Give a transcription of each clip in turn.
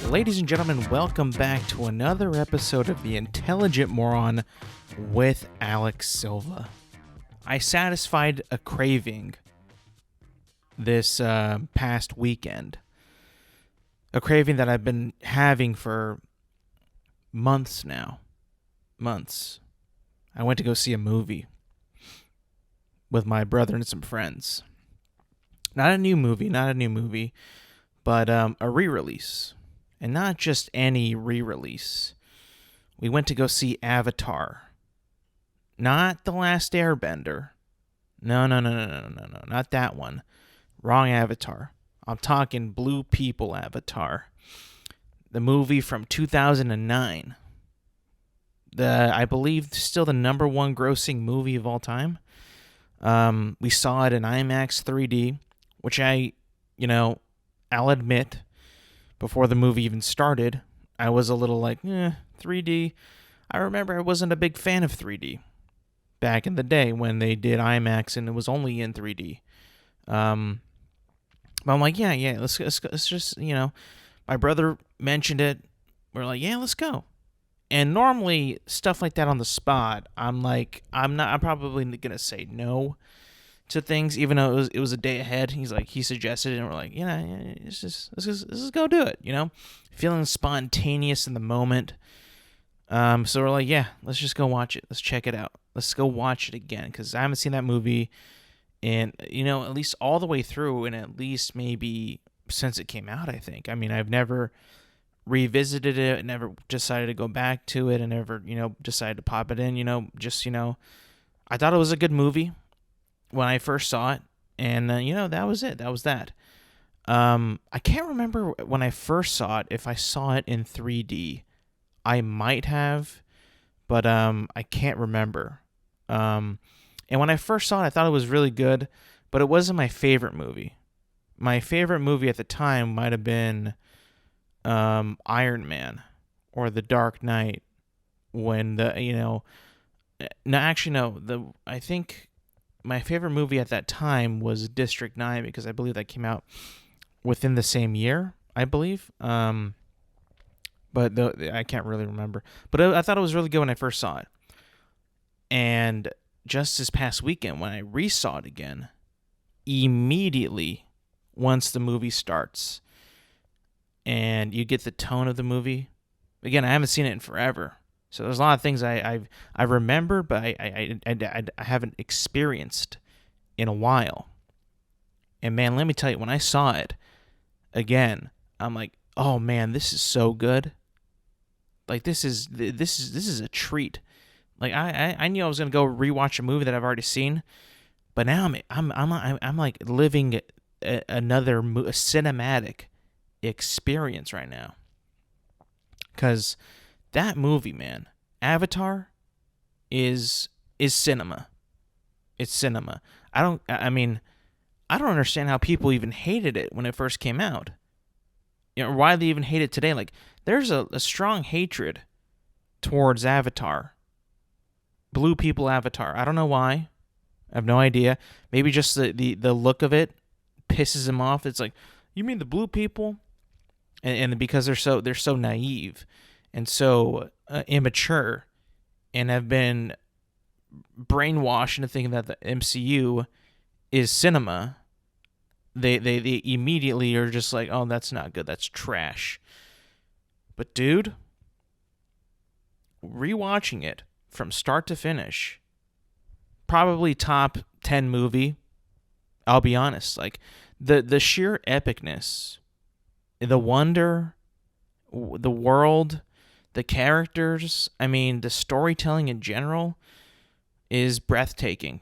Ladies and gentlemen, welcome back to another episode of The Intelligent Moron with Alex Silva. I satisfied a craving this past weekend. A craving that I've been having for months now. Months. I went to go see a movie with my brother and some friends. Not a new movie, but a re-release. And not just any re-release. We went to go see Avatar. Not The Last Airbender. No, not that one. Wrong Avatar. I'm talking Blue People Avatar. The movie from 2009. I believe still the number one grossing movie of all time. We saw it in IMAX 3D, which I'll admit, before the movie even started, I was a little like, 3D. I remember I wasn't a big fan of 3D back in the day when they did IMAX and it was only in 3D. But I'm like, yeah, let's just, my brother mentioned it. We're like, yeah, let's go. And normally stuff like that on the spot, I'm probably gonna say no to things, even though it was a day ahead. He suggested it, and we're like, let's just go do it, feeling spontaneous in the moment. So we're like, yeah, let's just go watch it. Let's check it out. Let's go watch it again, because I haven't seen that movie in, at least all the way through, and at least maybe since it came out, I think. I mean, I've never revisited it, never decided to go back to it, and never, decided to pop it in, I thought it was a good movie when I first saw it, and, that was it. That was that. I can't remember when I first saw it, if I saw it in 3D. I might have, but I can't remember. And when I first saw it, I thought it was really good, but it wasn't my favorite movie. My favorite movie at the time might have been Iron Man or The Dark Knight. When I think my favorite movie at that time was District 9, because I believe that came out within the same year, I believe. But I can't really remember. But I thought it was really good when I first saw it. And just this past weekend, when I re-saw it again, immediately once the movie starts and you get the tone of the movie, again, I haven't seen it in forever. So there's a lot of things I remember, but I haven't experienced in a while. And man, let me tell you, when I saw it again, I'm like, oh man, this is so good. Like this is a treat. Like I knew I was gonna go rewatch a movie that I've already seen, but now I'm like living another cinematic experience right now. Because that movie, man, Avatar, is cinema. It's cinema. I don't understand how people even hated it when it first came out. Why they even hate it today. Like, there's a strong hatred towards Avatar. Blue People Avatar. I don't know why. I have no idea. Maybe just the look of it pisses them off. It's like, you mean the blue people? And because they're so naive and so immature, and have been brainwashed into thinking that the MCU is cinema, they immediately are just like, oh, that's not good, that's trash. But dude, rewatching it from start to finish, probably top 10 movie. I'll be honest, like the sheer epicness, the wonder, the world, the characters, the storytelling in general is breathtaking,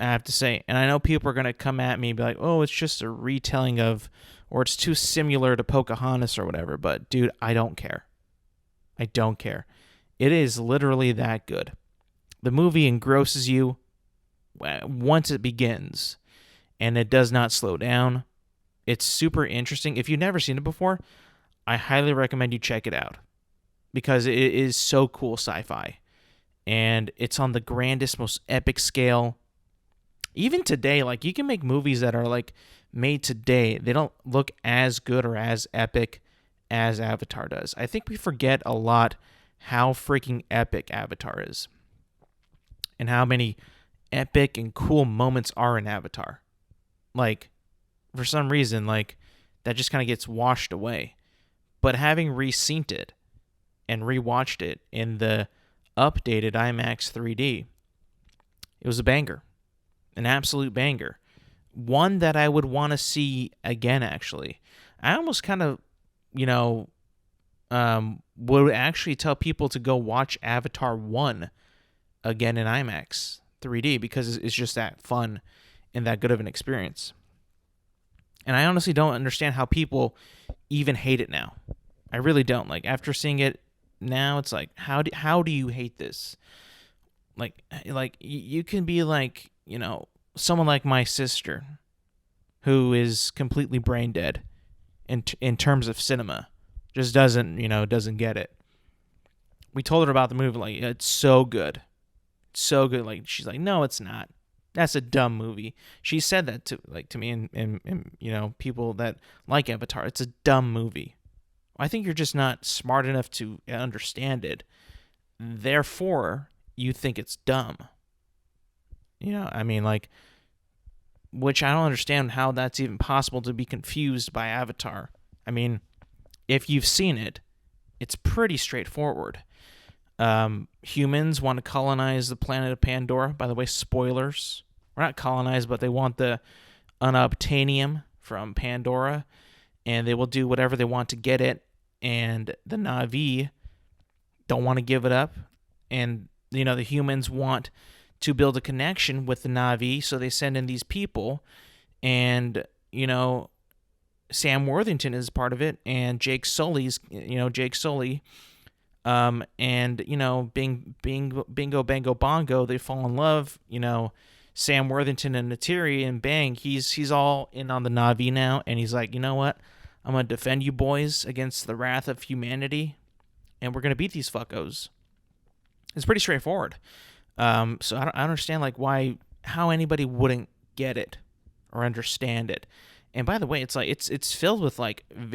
I have to say. And I know people are going to come at me and be like, oh, it's just a retelling of, or it's too similar to Pocahontas or whatever. But dude, I don't care. I don't care. It is literally that good. The movie engrosses you once it begins, and it does not slow down. It's super interesting. If you've never seen it before, I highly recommend you check it out, because it is so cool sci-fi. and it's on the grandest, most epic scale. Even today, like, you can make movies that are like made today. They don't look as good or as epic as Avatar does. I think we forget a lot how freaking epic Avatar is and how many epic and cool moments are in Avatar. Like, for some reason, like, that just kind of gets washed away. But having re-synced it and rewatched it in the updated IMAX 3D, it was a banger. An absolute banger. One that I would want to see again, actually. I almost kind of, would actually tell people to go watch Avatar 1 again in IMAX 3D because it's just that fun and that good of an experience. And I honestly don't understand how people even hate it now. I really don't. Like, after seeing it now, it's like, how do you hate this? Like you can be like, someone like my sister, who is completely brain dead in terms of cinema, just doesn't get it. We told her about the movie, like, it's so good, so good. Like, she's like, no, it's not. That's a dumb movie. She said that to me and people that like Avatar. It's a dumb movie. I think you're just not smart enough to understand it. Therefore, you think it's dumb. Which I don't understand how that's even possible to be confused by Avatar. I mean, if you've seen it, it's pretty straightforward. Humans want to colonize the planet of Pandora. By the way, spoilers. We're not colonized, but they want the unobtainium from Pandora, and they will do whatever they want to get it. And the Na'vi don't want to give it up, and the humans want to build a connection with the Na'vi, so they send in these people, and Sam Worthington is part of it, and Jake Sully's and Bingo Bango Bongo, they fall in love. Sam Worthington and Natiri, and bang, he's all in on the Na'vi now, and he's like, you know what? I'm gonna defend you boys against the wrath of humanity, and we're gonna beat these fuckos. It's pretty straightforward. So I don't understand how anybody wouldn't get it or understand it. And by the way, it's like it's filled with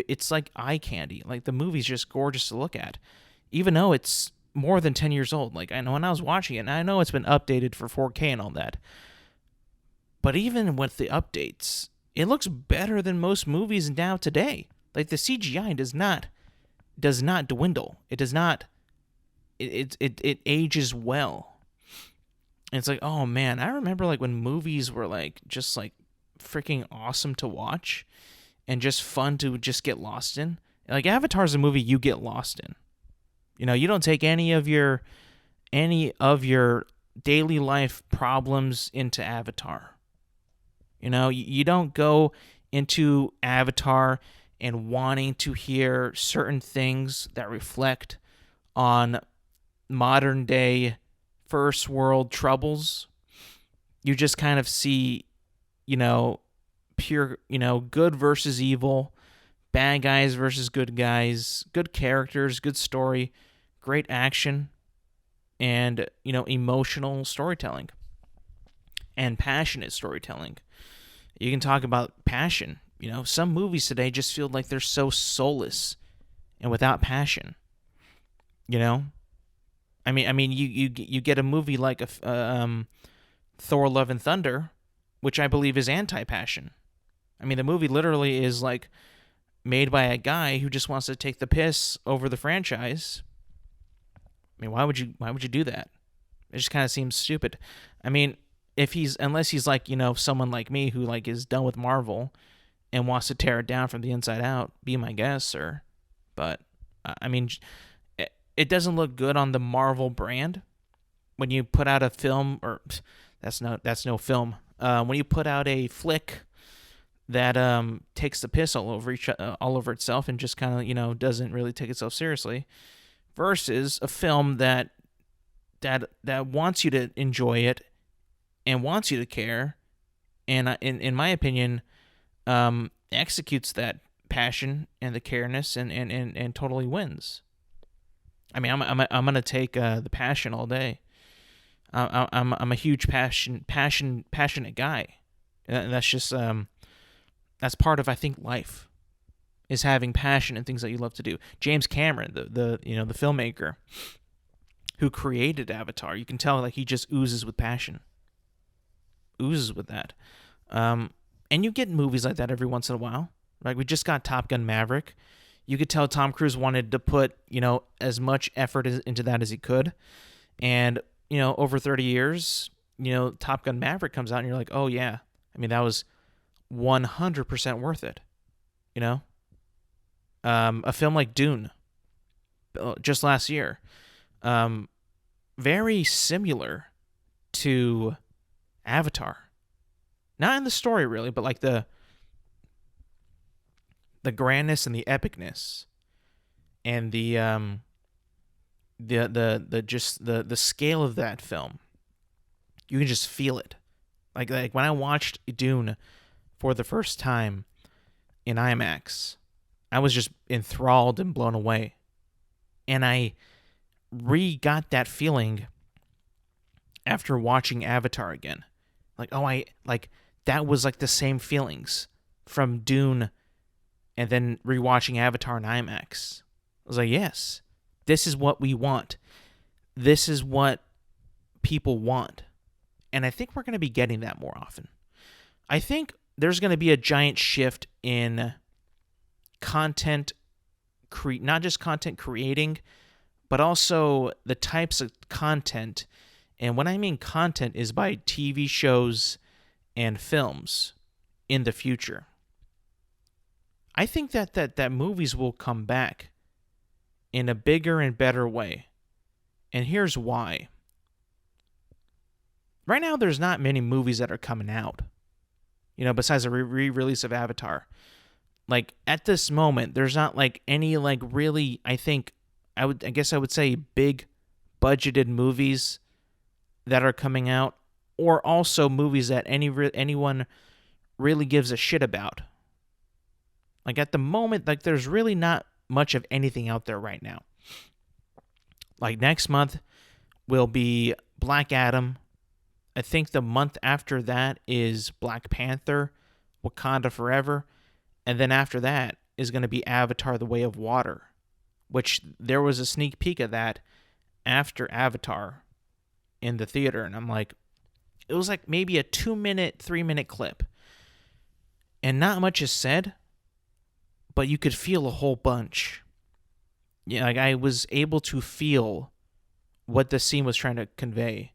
it's like eye candy. Like, the movie's just gorgeous to look at, even though it's more than 10 years old. Like, I know when I was watching it, and I know it's been updated for 4K and all that. But even with the updates, it looks better than most movies now today. Like, the CGI does not dwindle. It does not. It ages well. And it's like, oh man, I remember when movies were just freaking awesome to watch and just fun to just get lost in. Like, Avatar's a movie you get lost in. You don't take any of your daily life problems into Avatar. You don't go into Avatar and wanting to hear certain things that reflect on modern day first world troubles. You just kind of see, pure, good versus evil, bad guys versus good guys, good characters, good story, great action, and, emotional storytelling and passionate storytelling. You can talk about passion. Some movies today just feel like they're so soulless and without passion. I mean, you get a movie like Thor: Love and Thunder, which I believe is anti-passion. I mean, the movie literally is made by a guy who just wants to take the piss over the franchise. I mean, why would you do that? It just kind of seems stupid. I mean, unless he's someone like me who is done with Marvel and wants to tear it down from the inside out, be my guest, sir. But I mean, it doesn't look good on the Marvel brand when you put out a film, or that's no film. When you put out a flick that takes the piss all over itself and just kind of doesn't really take itself seriously, versus a film that wants you to enjoy it and wants you to care, and in my opinion, executes that passion and the careness and totally wins. I mean, I'm gonna take the passion all day. I'm a huge passionate guy. And that's just that's part of, I think, life, is having passion and things that you love to do. James Cameron, the filmmaker who created Avatar, you can tell like he just oozes with passion, oozes with that. And you get movies like that every once in a while. Like we just got Top Gun Maverick. You could tell Tom Cruise wanted to put as much effort into that as he could, and over 30 years, Top Gun Maverick comes out and you're like, oh yeah, I mean that was 100% worth it. A film like Dune, just last year, very similar to Avatar. Not in the story really, but like the grandness and the epicness, and the scale of that film. You can just feel it. Like when I watched Dune for the first time in IMAX, I was just enthralled and blown away. And I got that feeling after watching Avatar again. That was like the same feelings from Dune and then rewatching Avatar in IMAX. I was like, yes, this is what we want. This is what people want. And I think we're going to be getting that more often. I think there's going to be a giant shift in content, not just content creating, but also the types of content. And when I mean content is by TV shows and films in the future. I think that movies will come back in a bigger and better way. And here's why. Right now, there's not many movies that are coming out, besides a re-release of Avatar. Like, at this moment, there's not, like, any, like, really, I guess I would say big budgeted movies that are coming out, or also movies that anyone really gives a shit about. Like, at the moment, like, there's really not much of anything out there right now. Like, next month will be Black Adam. I think the month after that is Black Panther, Wakanda Forever. And then after that is going to be Avatar: The Way of Water, which there was a sneak peek of that after Avatar in the theater. And I'm like, it was like maybe a 2-minute, 3-minute clip. And not much is said, but you could feel a whole bunch. Yeah, like I was able to feel what the scene was trying to convey.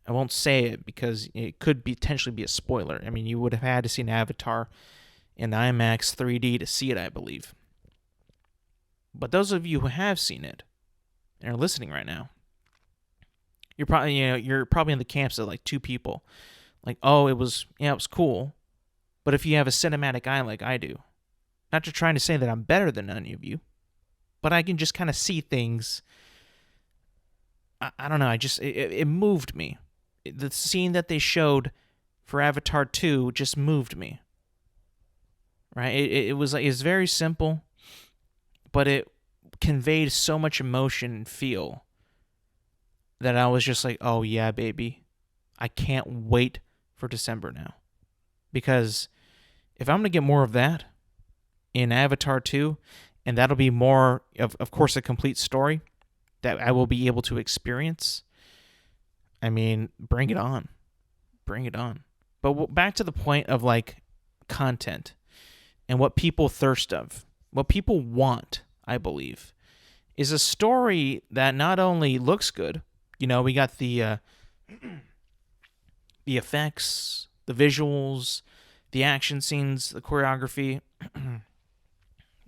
I won't say it because it could potentially be a spoiler. I mean, you would have had to see an Avatar in IMAX 3D to see it, I believe. But those of you who have seen it and are listening right now, you're probably in the camps of like two people. Like, oh, it was cool. But if you have a cinematic eye like I do, not to trying to say that I'm better than any of you, but I can just kind of see things. I don't know. It moved me. The scene that they showed for Avatar 2 just moved me. Right? It was very simple, but it conveyed so much emotion and feel that I was just like, oh yeah, baby. I can't wait for December now. Because if I'm going to get more of that in Avatar 2, and that'll be more of course, a complete story that I will be able to experience, I mean, bring it on. Bring it on. But back to the point of like content and what people thirst of, what people want, I believe, is a story that not only looks good, we got the effects, the visuals, the action scenes, the choreography,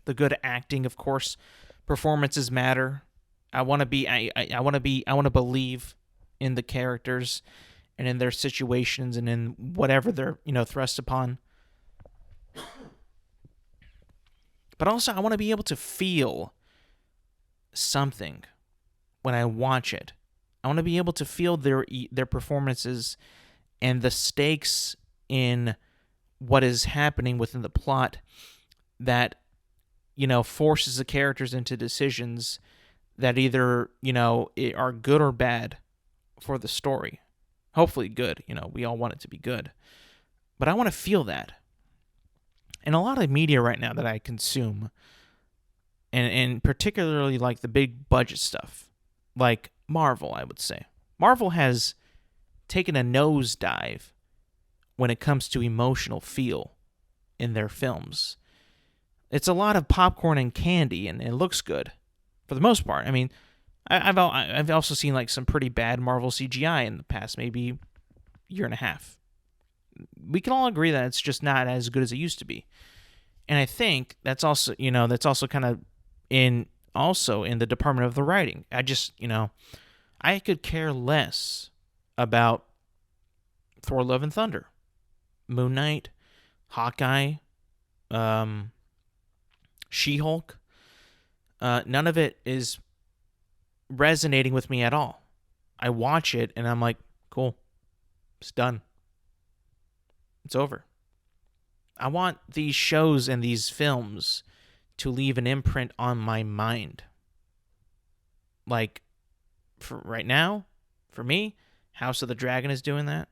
the good acting, of course. Performances matter. I want to believe in the characters and in their situations and in whatever they're, thrust upon. But also I want to be able to feel something when I watch it. I want to be able to feel their performances and the stakes in what is happening within the plot that, forces the characters into decisions that either, are good or bad for the story. Hopefully good. We all want it to be good. But I want to feel that. And a lot of media right now that I consume, and particularly like the big budget stuff, like Marvel, I would say. Marvel has taken a nosedive when it comes to emotional feel in their films. It's a lot of popcorn and candy, and it looks good for the most part. I mean, I've also seen like some pretty bad Marvel CGI in the past, maybe year and a half. We can all agree that it's just not as good as it used to be. And I think that's also kind of in the department of the writing. I could care less about Thor: Love and Thunder, Moon Knight, Hawkeye, She-Hulk. None of it is resonating with me at all. I watch it and I'm like, cool, it's done. It's over. I want these shows and these films to leave an imprint on my mind. Like, for right now, for me, House of the Dragon is doing that.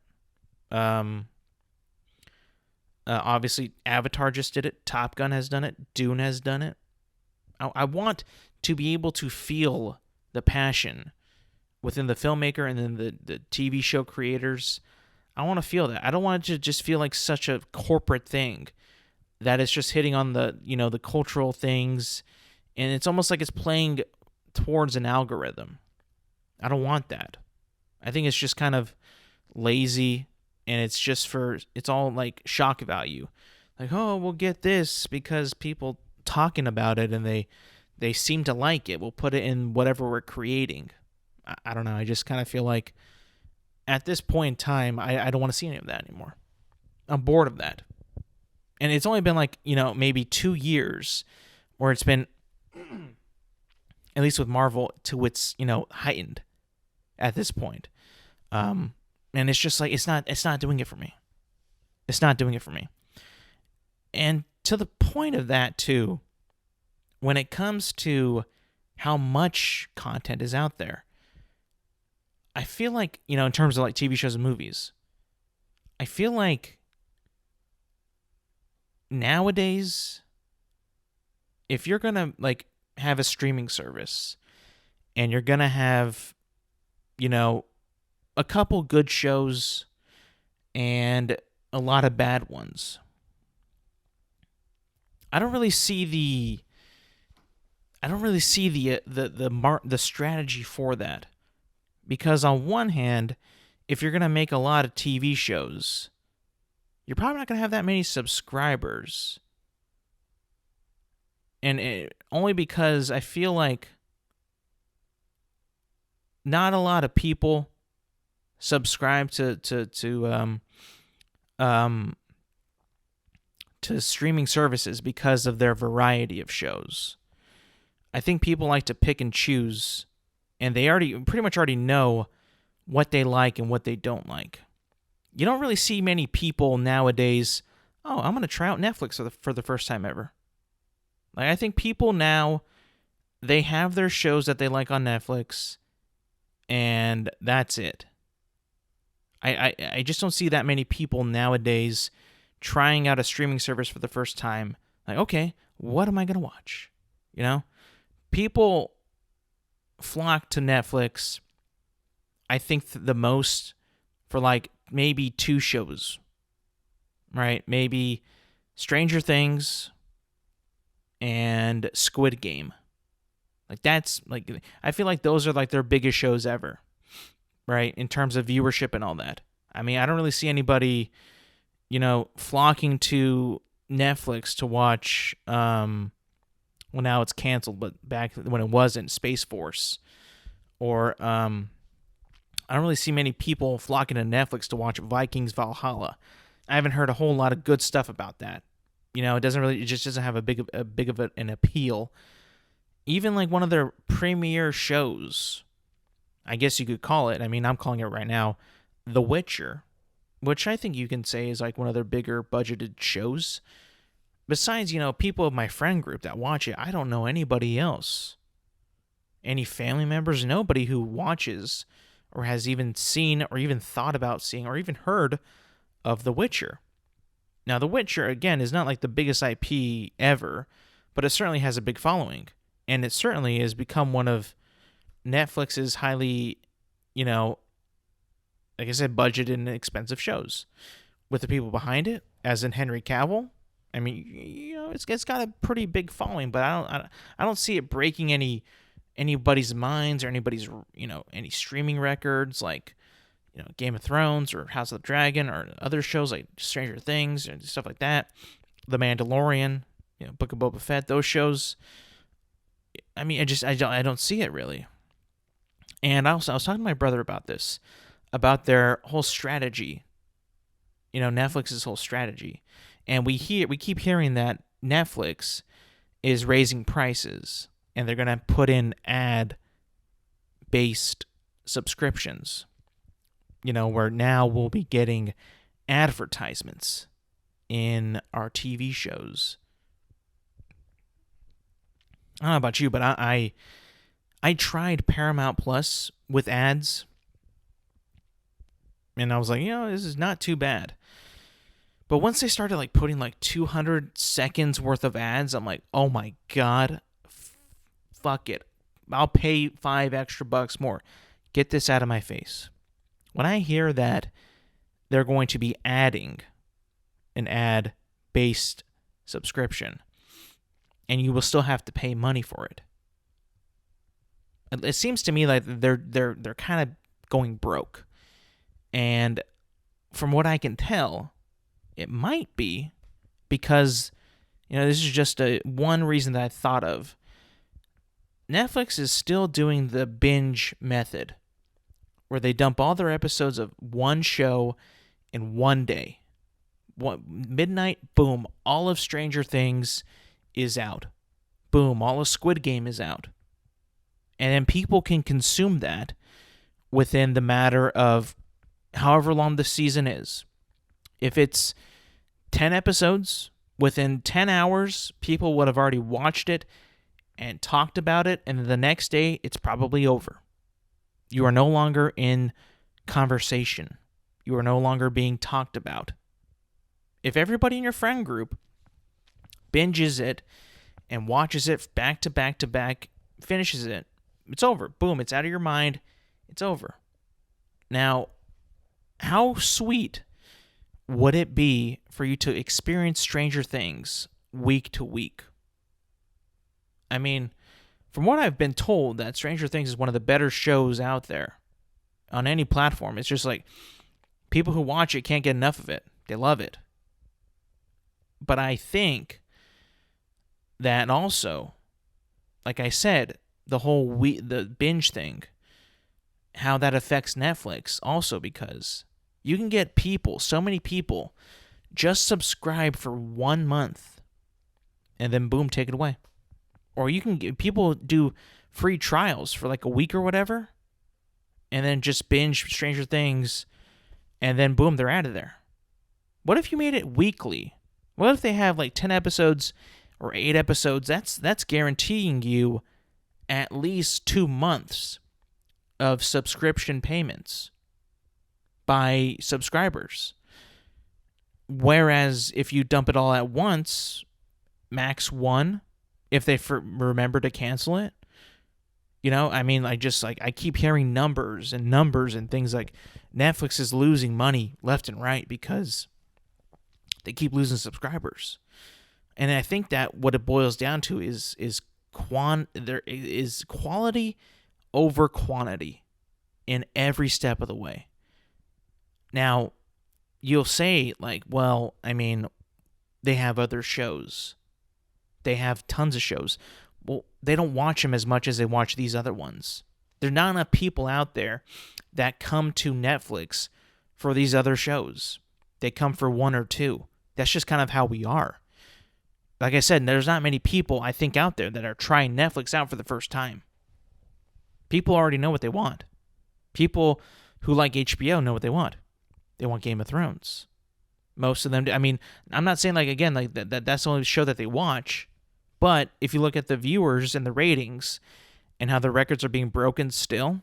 Obviously, Avatar just did it. Top Gun has done it. Dune has done it. I want to be able to feel the passion within the filmmaker and then the TV show creators. I want to feel that. I don't want it to just feel like such a corporate thing that it's just hitting on the cultural things, and it's almost like it's playing towards an algorithm. I don't want that. I think it's just kind of lazy, and it's all like shock value. Like, oh, we'll get this because people talking about it and they seem to like it. We'll put it in whatever we're creating. I don't know. I just kind of feel like at this point in time, I don't want to see any of that anymore. I'm bored of that. And it's only been like, maybe 2 years where it's been, at least with Marvel, to its, heightened at this point. And it's just like, it's not doing it for me. It's not doing it for me. And to the point of that too, when it comes to how much content is out there, I feel like, in terms of like TV shows and movies, I feel like nowadays, if you're going to like have a streaming service and you're going to have, a couple good shows and a lot of bad ones, I don't really see the strategy for that. Because on one hand, if you're going to make a lot of TV shows, you're probably not going to have that many subscribers. And only because I feel like not a lot of people subscribe to streaming services because of their variety of shows. I think people like to pick and choose, and they pretty much already know what they like and what they don't like. You don't really see many people nowadays, oh, I'm going to try out Netflix for the first time ever. Like, I think people now, they have their shows that they like on Netflix, and that's it. I just don't see that many people nowadays trying out a streaming service for the first time. Like, okay, what am I going to watch? People flock to Netflix, I think the most for like maybe 2 shows, right? Maybe Stranger Things and Squid Game. Like, that's like, I feel like those are like their biggest shows ever, right? In terms of viewership and all that. I mean, I don't really see anybody, flocking to Netflix to watch, well, now it's canceled, but back when it wasn't, Space Force. Or, I don't really see many people flocking to Netflix to watch Vikings Valhalla. I haven't heard a whole lot of good stuff about that. It just doesn't have a big of an appeal. Even like one of their premiere shows, I guess you could call it, I mean, I'm calling it right now, The Witcher, which I think you can say is like one of their bigger budgeted shows. Besides, people of my friend group that watch it, I don't know anybody else. Any family members, nobody who watches or has even seen or even thought about seeing or even heard of The Witcher. Now, The Witcher, again, is not like the biggest IP ever, but it certainly has a big following. And it certainly has become one of Netflix's highly, like I said, budgeted and expensive shows. With the people behind it, as in Henry Cavill, I mean, it's got a pretty big following, but I don't see it breaking anybody's minds or anybody's, any streaming records like, Game of Thrones or House of the Dragon or other shows like Stranger Things and stuff like that. The Mandalorian, Book of Boba Fett, those shows. I mean, I don't see it really. And I was talking to my brother about this, about their whole strategy. Netflix's whole strategy, and we keep hearing that Netflix is raising prices, and they're gonna put in ad-based subscriptions. Where now we'll be getting advertisements in our TV shows. I don't know about you, but I tried Paramount Plus with ads, and I was like, this is not too bad. But once they started like putting like 200 seconds worth of ads, I'm like, oh my God, fuck it. I'll pay $5 extra more. Get this out of my face. When I hear that they're going to be adding an ad-based subscription, and you will still have to pay money for it, it seems to me like they're kind of going broke. And from what I can tell, it might be because, this is just one reason that I thought of. Netflix is still doing the binge method, where they dump all their episodes of one show in one day. Midnight, boom, all of Stranger Things is out. Boom, all of Squid Game is out. And then people can consume that within the matter of however long the season is. If it's 10 episodes, within 10 hours, people would have already watched it and talked about it, and the next day, it's probably over. You are no longer in conversation. You are no longer being talked about. If everybody in your friend group binges it and watches it back to back to back, finishes it, it's over. Boom, it's out of your mind. It's over. Now, how sweet would it be for you to experience Stranger Things week to week? I mean, from what I've been told, that Stranger Things is one of the better shows out there on any platform. It's just like people who watch it can't get enough of it. They love it. But I think that also, like I said, the binge thing, how that affects Netflix also, because you can get so many people just subscribe for 1 month and then boom, take it away. Or you can get people do free trials for like a week or whatever, and then just binge Stranger Things, and then boom, they're out of there. What if you made it weekly? What if they have like 10 episodes or 8 episodes? That's guaranteeing you at least 2 months of subscription payments by subscribers. Whereas if you dump it all at once, max 1, if they remember to cancel it. I keep hearing numbers and things like Netflix is losing money left and right because they keep losing subscribers. And I think that what it boils down to is quality over quantity in every step of the way. Now, you'll say like, well, I mean, they have other shows. They have tons of shows. Well, they don't watch them as much as they watch these other ones. There are not enough people out there that come to Netflix for these other shows. They come for 1 or 2. That's just kind of how we are. Like I said, there's not many people, I think, out there that are trying Netflix out for the first time. People already know what they want. People who like HBO know what they want. They want Game of Thrones. Most of them do. I mean, I'm not saying like, again, like that's the only show that they watch. But if you look at the viewers and the ratings and how the records are being broken still,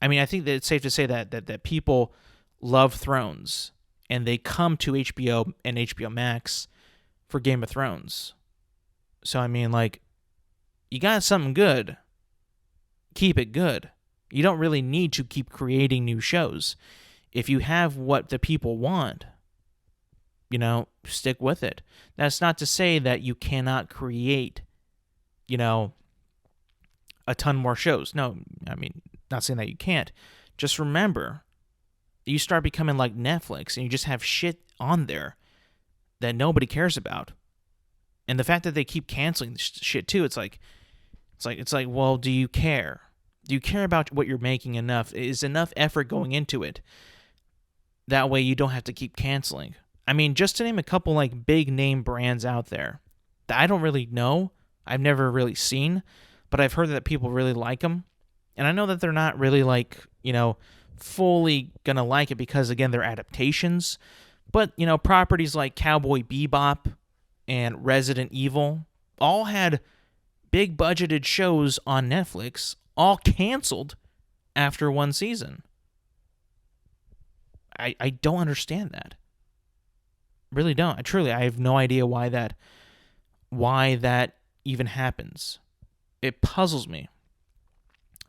I mean, I think that it's safe to say that people love Thrones, and they come to HBO and HBO Max for Game of Thrones. So, I mean, like, you got something good, keep it good. You don't really need to keep creating new shows. If you have what the people want, stick with it. That's not to say that you cannot create, a ton more shows. No, I mean, not saying that you can't. Just remember, you start becoming like Netflix and you just have shit on there that nobody cares about. And the fact that they keep canceling shit too, it's like, well, do you care? Do you care about what you're making enough? Is enough effort going into it? That way you don't have to keep canceling. I mean, just to name a couple like big name brands out there that I don't really know, I've never really seen, but I've heard that people really like them. And I know that they're not really like, fully gonna like it because, again, they're adaptations. But, properties like Cowboy Bebop and Resident Evil all had big budgeted shows on Netflix, all canceled after one season. I don't understand that. Really don't. I have no idea why that even happens. It puzzles me.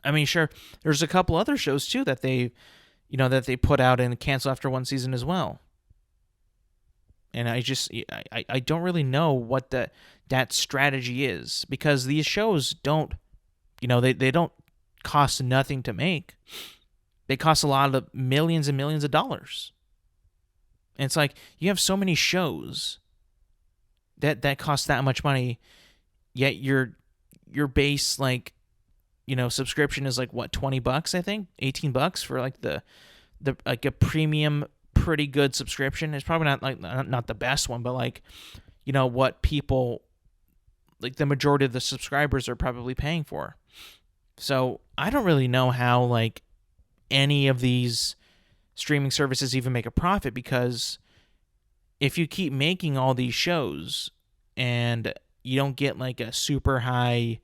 I mean, sure, there's a couple other shows too that they put out and cancel after one season as well. And I don't really know what that strategy is, because these shows don't, they don't cost nothing to make. They cost a lot of millions and millions of dollars. And it's like, you have so many shows that cost that much money, yet your base, like, subscription is like what, $20, I think, $18 for like the like a premium, pretty good subscription. It's probably not the best one, but like, what people, like the majority of the subscribers are probably paying for. So I don't really know how like any of these streaming services even make a profit, because if you keep making all these shows and you don't get like a super high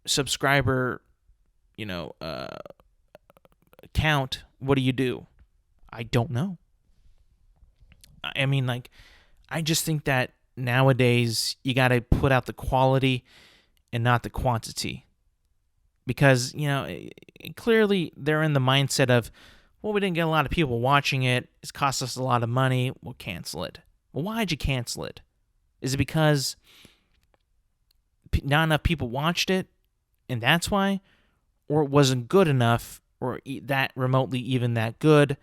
subscriber count, what do? I don't know. I mean, like, I just think that nowadays you got to put out the quality and not the quantity, because clearly they're in the mindset of, well, we didn't get a lot of people watching it, it's cost us a lot of money, we'll cancel it. Well, why'd you cancel it? Is it because not enough people watched it and that's why? Or it wasn't good enough, or that remotely even that good,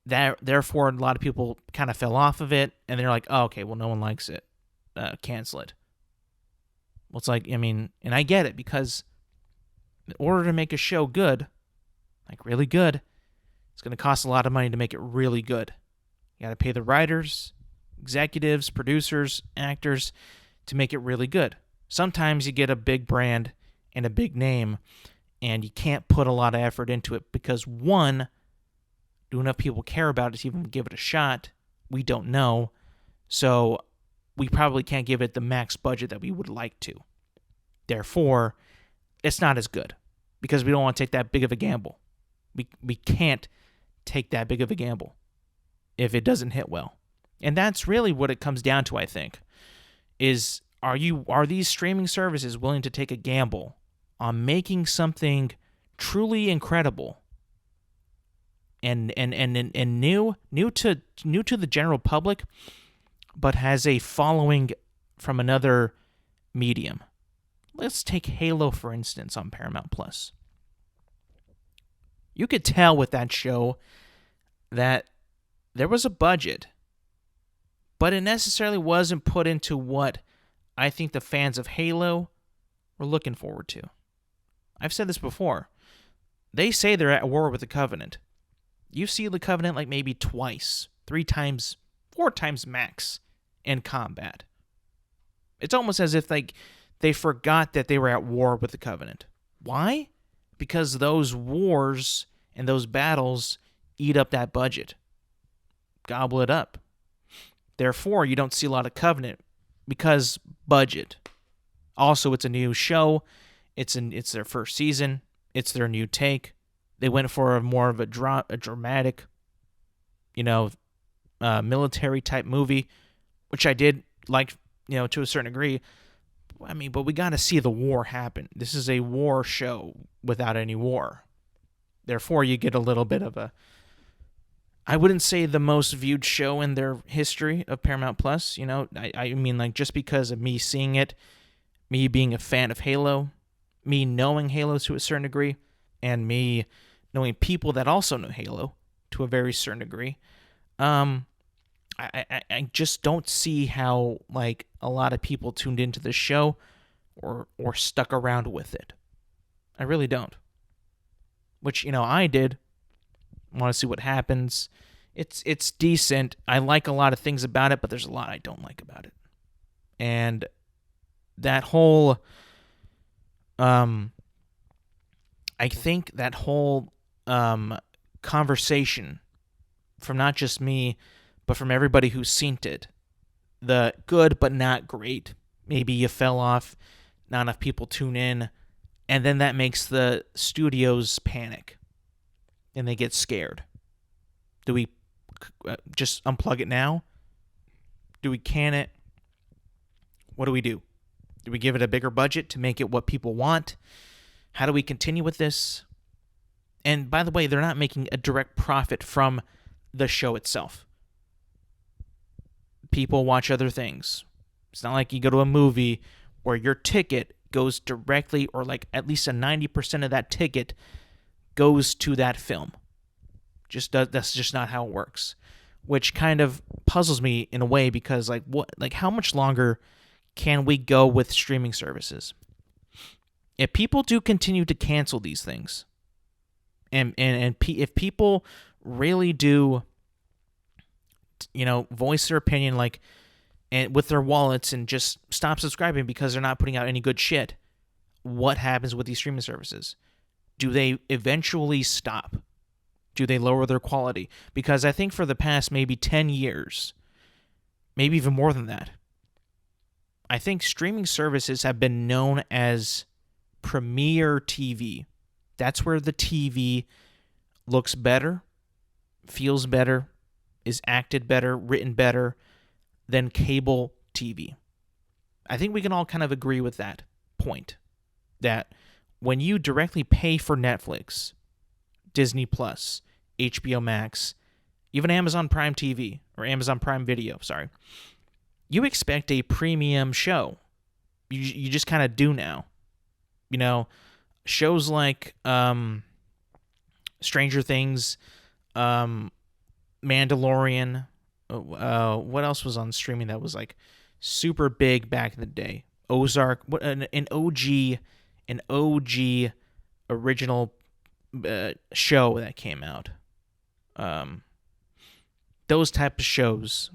that therefore a lot of people kind of fell off of it and they're like, oh, okay, well, no one likes it, cancel it. Well, it's like, I mean, and I get it, because in order to make a show good, like really good, it's going to cost a lot of money to make it really good. You got to pay the writers, executives, producers, actors to make it really good. Sometimes you get a big brand and a big name, and you can't put a lot of effort into it because, one, do enough people care about it to even give it a shot? We don't know. So we probably can't give it the max budget that we would like to. Therefore, it's not as good, because we don't want to take that big of a gamble. We can't take that big of a gamble if it doesn't hit well. And that's really what it comes down to, I think, is are these streaming services willing to take a gamble on making something truly incredible and new to the general public, but has a following from another medium? Let's take Halo, for instance, on Paramount Plus. You could tell with that show that there was a budget, but it necessarily wasn't put into what I think the fans of Halo were looking forward to. I've said this before. They say they're at war with the Covenant. You see the Covenant like maybe twice, 3 times, 4 times max in combat. It's almost as if like they forgot that they were at war with the Covenant. Why? Because those wars and those battles eat up that budget. Gobble it up. Therefore, you don't see a lot of Covenant because budget. Also, it's a new show. It's their first season. It's their new take. They went for more of a dramatic, military type movie, which I did like, to a certain degree. I mean, but we got to see the war happen. This is a war show without any war. Therefore, you get a little bit of I wouldn't say the most viewed show in their history of Paramount Plus. I mean, like, just because of me seeing it, me being a fan of Halo, me knowing Halo to a certain degree, and me knowing people that also know Halo to a very certain degree. I just don't see how, like, a lot of people tuned into this show or stuck around with it. I really don't. Which, I did. Want to see what happens. It's decent. I like a lot of things about it, but there's a lot I don't like about it. And that whole I think that whole conversation from not just me, but from everybody who's seen it, the good but not great. Maybe you fell off, not enough people tune in, and then that makes the studios panic, and they get scared. Do we just unplug it now? Do we can it? What do we do? Do we give it a bigger budget to make it what people want? How do we continue with this? And by the way, they're not making a direct profit from the show itself. People watch other things. It's not like you go to a movie where your ticket goes directly, or like at least a 90% of that ticket goes to that film. That's just not how it works. Which kind of puzzles me in a way, because how much longer can we go with streaming services? If people do continue to cancel these things, and if people really do, voice their opinion, and with their wallets, and just stop subscribing because they're not putting out any good shit, what happens with these streaming services? Do they eventually stop? Do they lower their quality? Because I think for the past maybe 10 years, maybe even more than that, I think streaming services have been known as premier TV. That's where the TV looks better, feels better, is acted better, written better than cable TV. I think we can all kind of agree with that point. That when you directly pay for Netflix, Disney Plus, HBO Max, even Amazon Prime TV, or Amazon Prime Video, you expect a premium show. You just kind of do now. Shows like Stranger Things, Mandalorian, what else was on streaming that was like super big back in the day? Ozark, an OG original show that came out. Those type of shows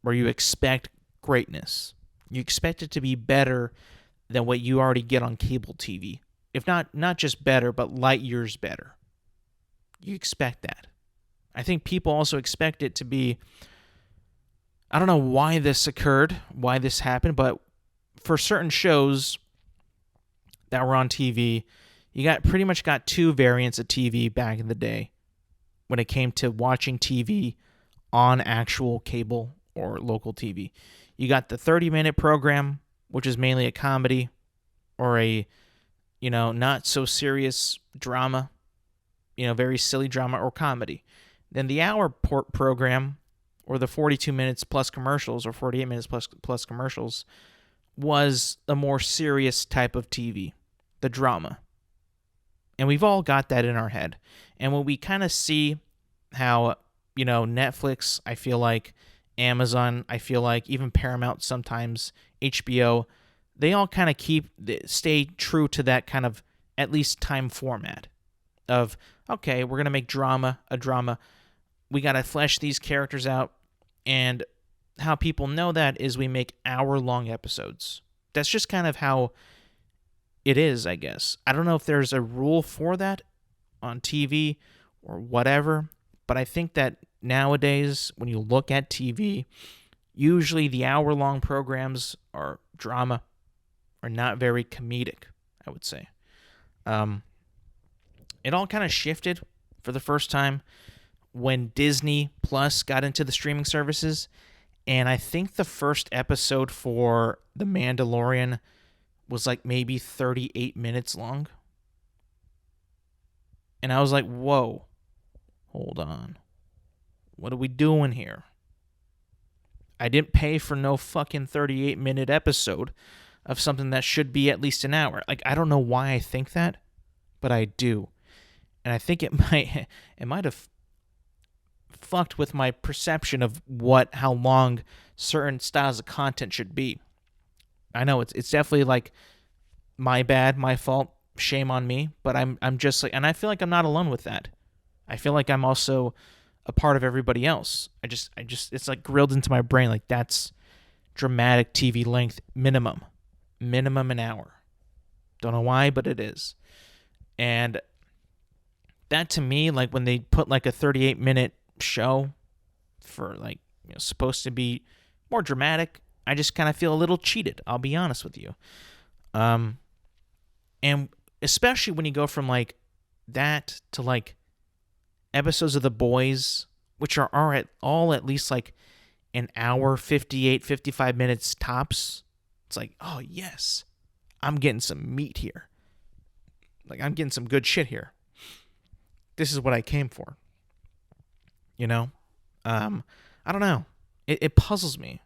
where you expect greatness. You expect it to be better than what you already get on cable TV. If not just better, but light years better. You expect that. I think people also expect it to be, I don't know why this occurred, why this happened, but for certain shows that were on TV, you pretty much got two variants of TV back in the day when it came to watching TV on actual cable or local TV. You got the 30-minute program, which is mainly a comedy or a, not so serious drama, very silly drama or comedy. Then the hour program, or the 42 minutes plus commercials, or 48 minutes plus commercials, was a more serious type of TV, the drama. And we've all got that in our head. And when we kind of see how, Netflix, I feel like, Amazon, I feel like, even Paramount sometimes, HBO, they all kind of stay true to that kind of, at least, time format of, okay, we're going to make a drama. We got to flesh these characters out. And how people know that is we make hour-long episodes. That's just kind of how it is, I guess. I don't know if there's a rule for that on TV or whatever, but I think that nowadays, when you look at TV, usually the hour-long programs are drama or not very comedic, I would say. it all kind of shifted for the first time when Disney Plus got into the streaming services. And I think the first episode for The Mandalorian was like maybe 38 minutes long. And I was like, whoa, hold on. What are we doing here? I didn't pay for no fucking 38-minute episode of something that should be at least an hour. Like, I don't know why I think that, but I do. And I think it might have fucked with my perception of how long certain styles of content should be. I know it's definitely like my bad, my fault, shame on me, but I'm just like, and I feel like I'm not alone with that. I feel like I'm also a part of everybody else. I just it's like grilled into my brain, like that's dramatic TV length minimum an hour. Don't know why, but it is. And that to me, like when they put like a 38-minute show for like, supposed to be more dramatic, I just kind of feel a little cheated. I'll be honest with you. And especially when you go from like that to like episodes of The Boys, which are all at least like an hour, 58, 55 minutes tops. It's like, oh yes, I'm getting some meat here. Like I'm getting some good shit here. This is what I came for. I don't know. It puzzles me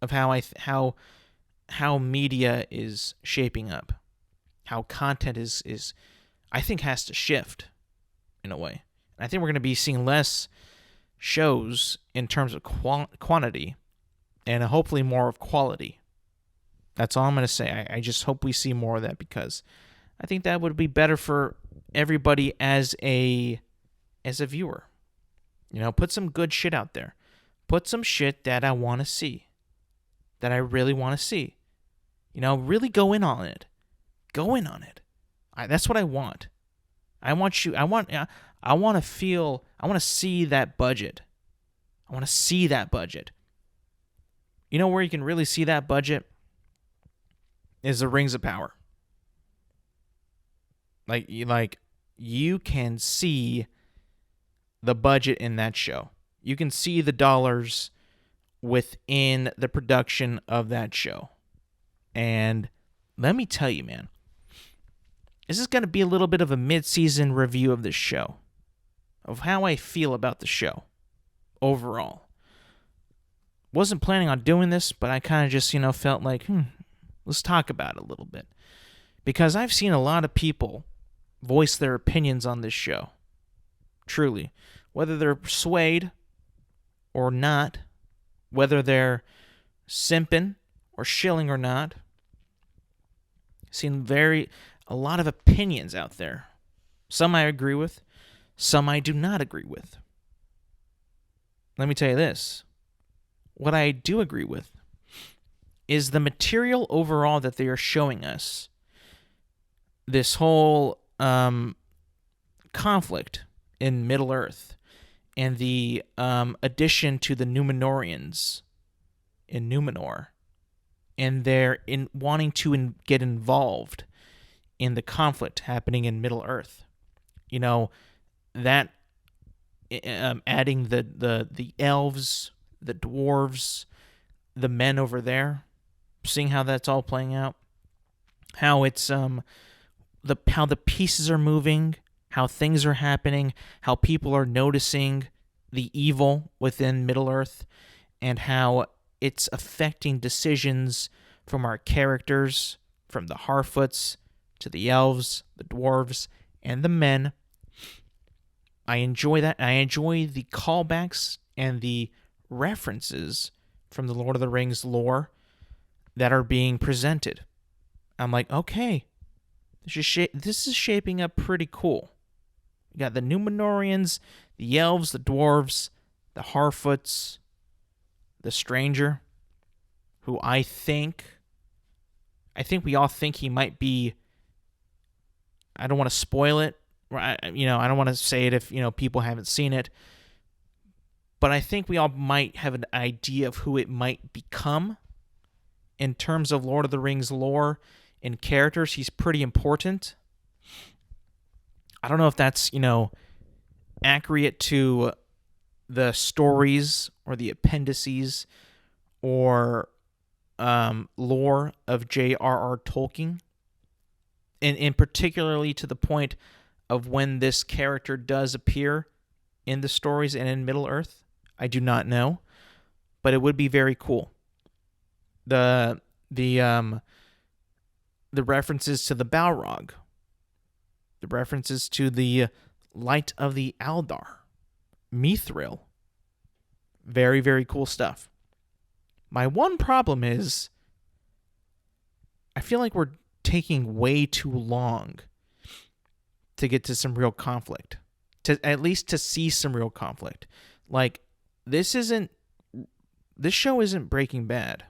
of how media is shaping up, how content is I think has to shift in a way. And I think we're going to be seeing less shows in terms of quantity and hopefully more of quality. That's all I'm going to say. I just hope we see more of that because I think that would be better for everybody as a viewer. Put some good shit out there. Put some shit that I want to see. That I really want to see. Really go in on it. Go in on it. That's what I want. I want to see that budget. I want to see that budget. Where you can really see that budget is the Rings of Power. Like you can see the budget in that show. You can see the dollars within the production of that show. And let me tell you, man, this is going to be a little bit of a mid-season review of this show, of how I feel about the show overall. Wasn't planning on doing this, but I kind of just, felt like, let's talk about it a little bit. Because I've seen a lot of people voice their opinions on this show. Truly. Whether they're swayed or not, whether they're simping or shilling or not. Seen a lot of opinions out there. Some I agree with, some I do not agree with. Let me tell you this. What I do agree with is the material overall that they are showing us. This whole conflict in Middle-earth and the addition to the Númenóreans in Númenor, and they're wanting to get involved in the conflict happening in Middle-earth. That adding the elves, the dwarves, the men over there, seeing how that's all playing out, how it's how the pieces are moving, how things are happening, how people are noticing the evil within Middle-earth, and how it's affecting decisions from our characters, from the Harfoots to the elves, the dwarves, and the men. I enjoy that. I enjoy the callbacks and the references from the Lord of the Rings lore that are being presented. I'm like, okay, this is shaping up pretty cool. You got the Númenóreans, the elves, the dwarves, the Harfoots, the stranger, who I think we all think he might be. I don't want to spoil it. I don't want to say it if people haven't seen it. But I think we all might have an idea of who it might become. In terms of Lord of the Rings lore and characters, he's pretty important. I don't know if that's, accurate to the stories or the appendices or lore of J.R.R. Tolkien, and particularly to the point of when this character does appear in the stories and in Middle-earth. I do not know, but it would be very cool. The references to the Balrog, the references to the Light of the Eldar, Mithril. Very, very cool stuff. My one problem is I feel like we're taking way too long to get to some real conflict. At least to see some real conflict. Like, this show isn't Breaking Bad.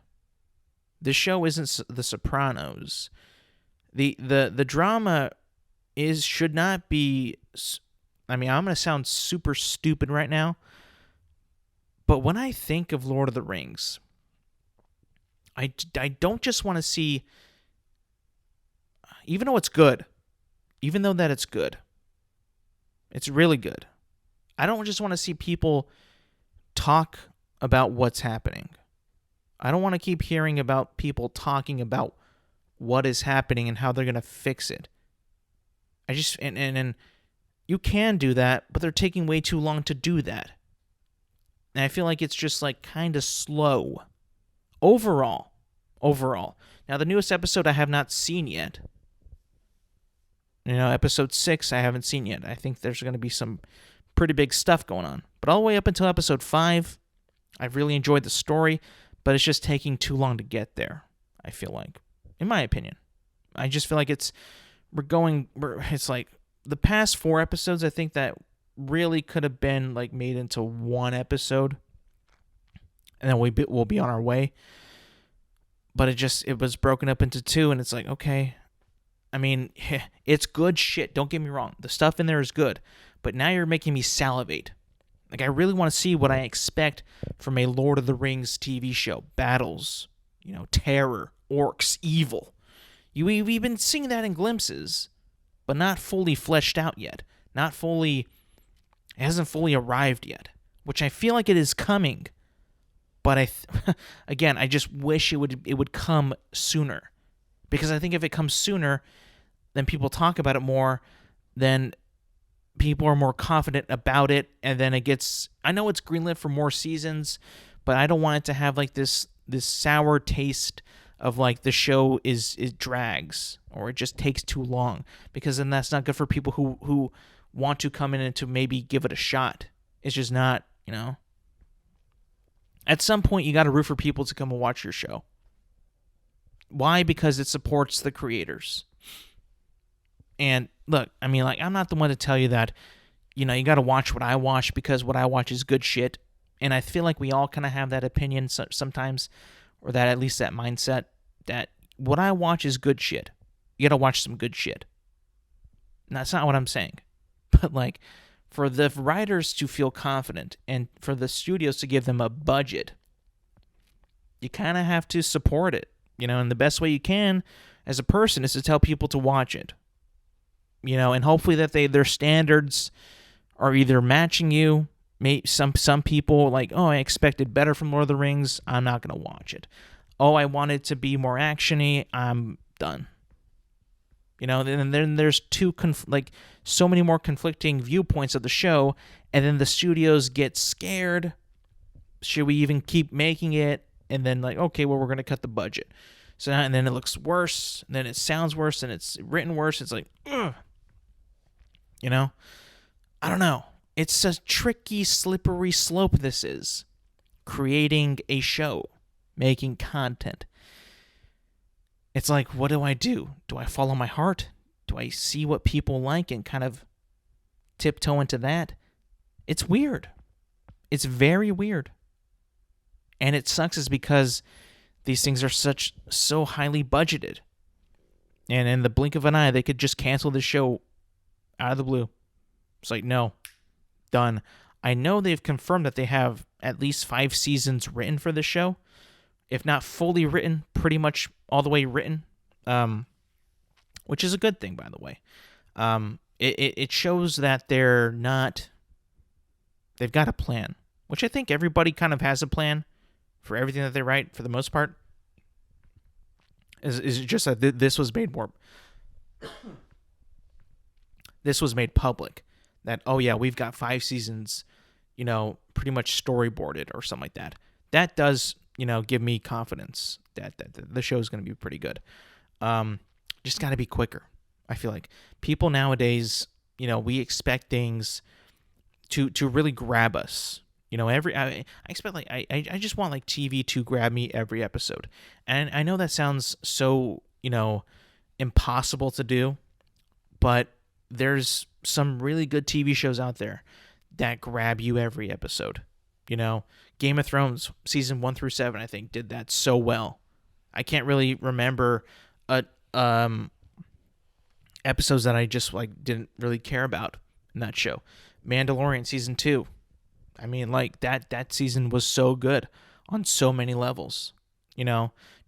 This show isn't The Sopranos. The drama should not be. I mean, I'm going to sound super stupid right now, but when I think of Lord of the Rings, I don't just want to see, even though it's good, even though that it's good, it's really good. I don't just want to see people talk about what's happening. I don't want to keep hearing about people talking about what is happening and how they're going to fix it. I just, and you can do that, but they're taking way too long to do that. And I feel like it's just like kind of slow. Overall. Now, the newest episode I have not seen yet. Episode 6 I haven't seen yet. I think there's going to be some pretty big stuff going on. But all the way up until episode 5, I've really enjoyed the story, but it's just taking too long to get there, I feel like. In my opinion. I just feel like it's like the past 4 episodes, I think that really could have been like made into one episode, and then we'll be on our way. But it was broken up into 2, and it's like, okay, I mean, it's good shit, don't get me wrong, the stuff in there is good, but now you're making me salivate. Like, I really want to see what I expect from a Lord of the Rings TV show. Battles, terror, orcs, evil. We've been seeing that in glimpses, but not fully fleshed out yet. It hasn't fully arrived yet, which I feel like it is coming. But again, I just wish it would come sooner. Because I think if it comes sooner, then people talk about it more, then people are more confident about it, and then I know it's greenlit for more seasons, but I don't want it to have like this sour taste of like the show it drags, or it just takes too long, because then that's not good for people who want to come in and to maybe give it a shot. It's just not, At some point, you got to root for people to come and watch your show. Why? Because it supports the creators. And look, I mean, like, I'm not the one to tell you that, you got to watch what I watch because what I watch is good shit. And I feel like we all kind of have that opinion sometimes, or that at least that mindset that what I watch is good shit. You got to watch some good shit. And that's not what I'm saying. But like, for the writers to feel confident and for the studios to give them a budget, you kind of have to support it, and the best way you can as a person is to tell people to watch it, and hopefully that their standards are either matching you. Some people like, oh, I expected better from Lord of the Rings, I'm not going to watch it. Oh, I wanted to be more actiony, I'm done. And then there's so many more conflicting viewpoints of the show, and then the studios get scared. Should we even keep making it? And then like, okay, well, we're going to cut the budget. So and then it looks worse, and then it sounds worse, and it's written worse. It's like, ugh. I don't know. It's a tricky, slippery slope this is. Creating a show, making content. It's like, what do I do? Do I follow my heart? Do I see what people like and kind of tiptoe into that? It's weird. It's very weird. And it sucks is because these things are so highly budgeted. And in the blink of an eye, they could just cancel the show out of the blue. It's like, no, done. I know they've confirmed that they have at least 5 seasons written for the show. If not fully written, pretty much all the way written, which is a good thing, by the way. it shows that they've got a plan, which I think everybody kind of has a plan for everything that they write for the most part. Is just that this was made public. That, oh yeah, we've got 5 seasons, pretty much storyboarded or something like that. That does, give me confidence that the show is going to be pretty good. Just got to be quicker. I feel like people nowadays, we expect things to really grab us. I expect I just want TV to grab me every episode. And I know that sounds so, impossible to do, but there's some really good TV shows out there that grab you every episode. Game of Thrones season 1 through 7, I think, did that so well. I can't really remember episodes that I just didn't really care about in that show. Mandalorian season 2. I mean, that season was so good on so many levels.